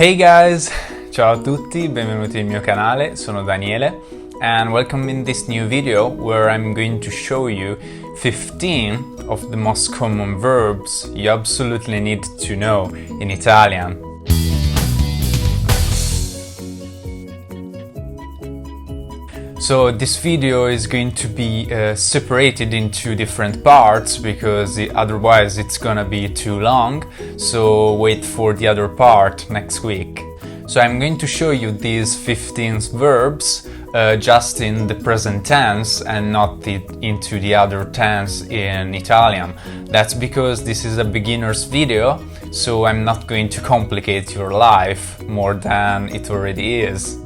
Hey guys! Ciao a tutti, benvenuti nel mio canale, sono Daniele and welcome in this new video where I'm going to show you 15 of the most common verbs you absolutely need to know in Italian. So this video is going to be separated into different parts because otherwise it's gonna be too long, so wait for the other part next week. So I'm going to show you these 15 verbs just in the present tense and not into the other tense in Italian. That's because this is a beginner's video, so I'm not going to complicate your life more than it already is.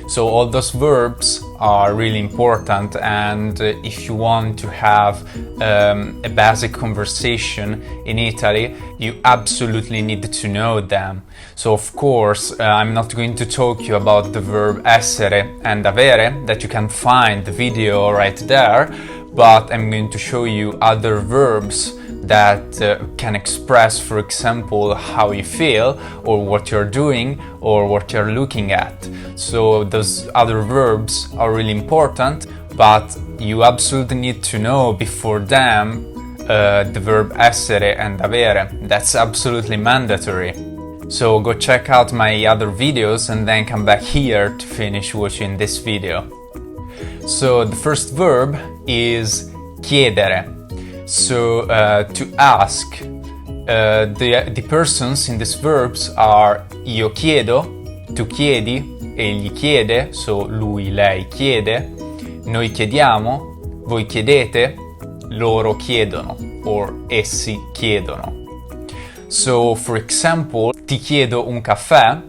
So all those verbs are really important, and if you want to have a basic conversation in Italy, you absolutely need to know them. So of course, I'm not going to talk you about the verb essere and avere that you can find the video right there, but I'm going to show you other verbs that can express, for example, how you feel or what you're doing or what you're looking at. So those other verbs are really important, but you absolutely need to know before them the verb essere and avere. That's absolutely mandatory. So go check out my other videos and then come back here to finish watching this video. So the first verb is chiedere. So to ask, the persons in these verbs are io chiedo, tu chiedi, egli chiede, so lui, lei chiede, noi chiediamo, voi chiedete, loro chiedono, or essi chiedono. So for example, ti chiedo un caffè,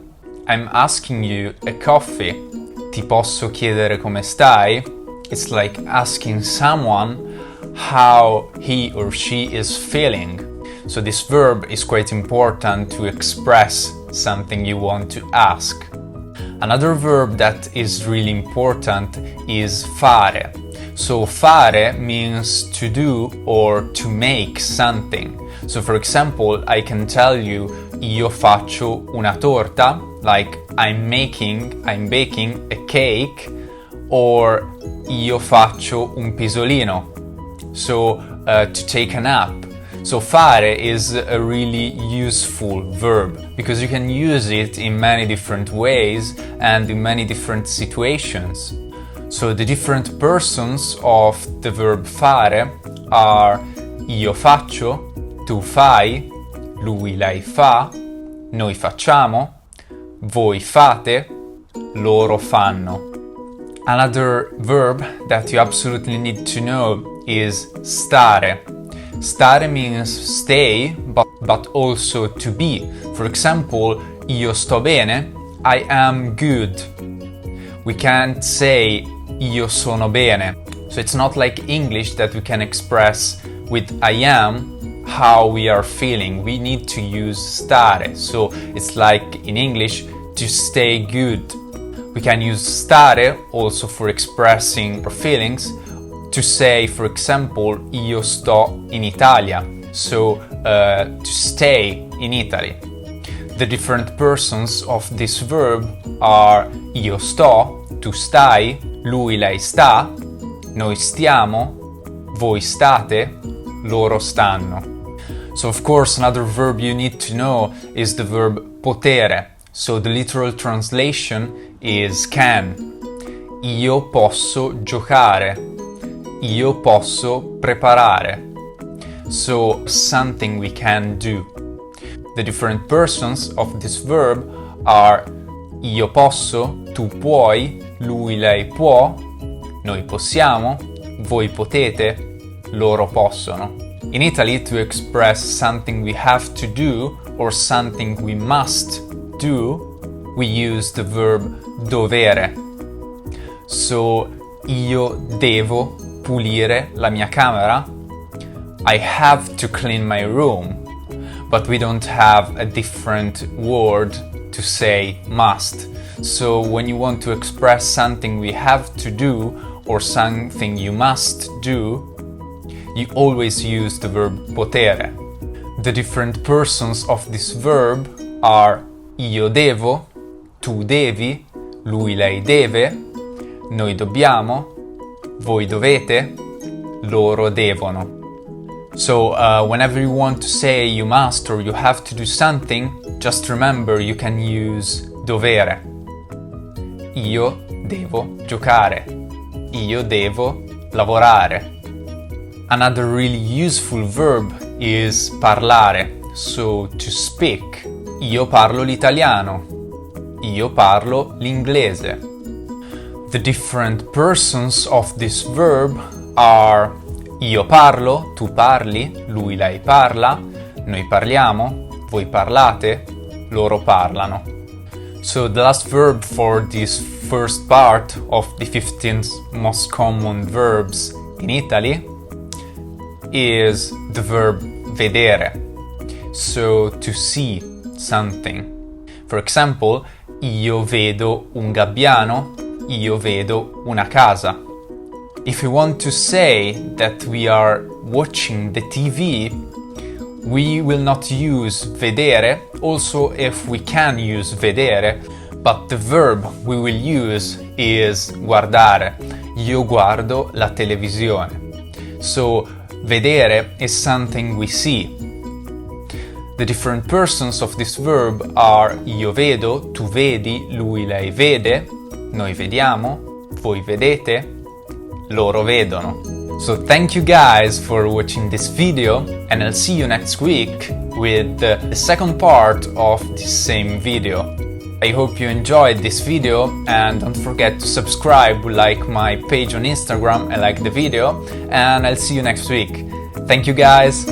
I'm asking you a coffee. Ti posso chiedere come stai? It's like asking someone how he or she is feeling. So this verb is quite important to express something you want to ask. Another verb that is really important is fare. So fare means to do or to make something. So for example, I can tell you io faccio una torta, like I'm baking a cake, or io faccio un pisolino. So to take a nap. So fare is a really useful verb because you can use it in many different ways and in many different situations. So the different persons of the verb fare are io faccio, tu fai, lui, lei fa, noi facciamo, voi fate, loro fanno. Another verb that you absolutely need to know is stare. Stare means stay, but also to be. For example, io sto bene, I am good. We can't say io sono bene. So it's not like English that we can express with I am how we are feeling. We need to use stare. So it's like in English to stay good. We can use stare also for expressing our feelings, to say, for example, io sto in Italia, so to stay in Italy. The different persons of this verb are io sto, tu stai, lui, lei sta, noi stiamo, voi state, loro stanno. So of course another verb you need to know is the verb potere. So the literal translation is can. Io posso giocare. Io posso preparare. So something we can do. The different persons of this verb are io posso, tu puoi, lui, lei può, noi possiamo, voi potete, loro possono. In Italy, to express something we have to do or something we must do, we use the verb dovere. So, io devo pulire la mia camera. I have to clean my room. But we don't have a different word to say must. So when you want to express something we have to do or something you must do, you always use the verb potere. The different persons of this verb are Io devo, tu devi, lui lei deve, noi dobbiamo, voi dovete, loro devono. So whenever you want to say you must or you have to do something, just remember you can use dovere. Io devo giocare. Io devo lavorare. Another really useful verb is parlare, so to speak. Io parlo l'italiano. Io parlo l'inglese. The different persons of this verb are io parlo, tu parli, lui lei parla, noi parliamo, voi parlate, loro parlano. So the last verb for this first part of the 15 most common verbs in Italy is the verb vedere, so to see something. For example, io vedo un gabbiano, io vedo una casa. If we want to say that we are watching the TV, we will not use vedere, also if we can use vedere, but the verb we will use is guardare. Io guardo la televisione. So, vedere is something we see. The different persons of this verb are io vedo, tu vedi, lui lei vede, noi vediamo, voi vedete, loro vedono. So thank you guys for watching this video, and I'll see you next week with the second part of this same video. I hope you enjoyed this video, and don't forget to subscribe, like my page on Instagram and like the video, and I'll see you next week. Thank you guys!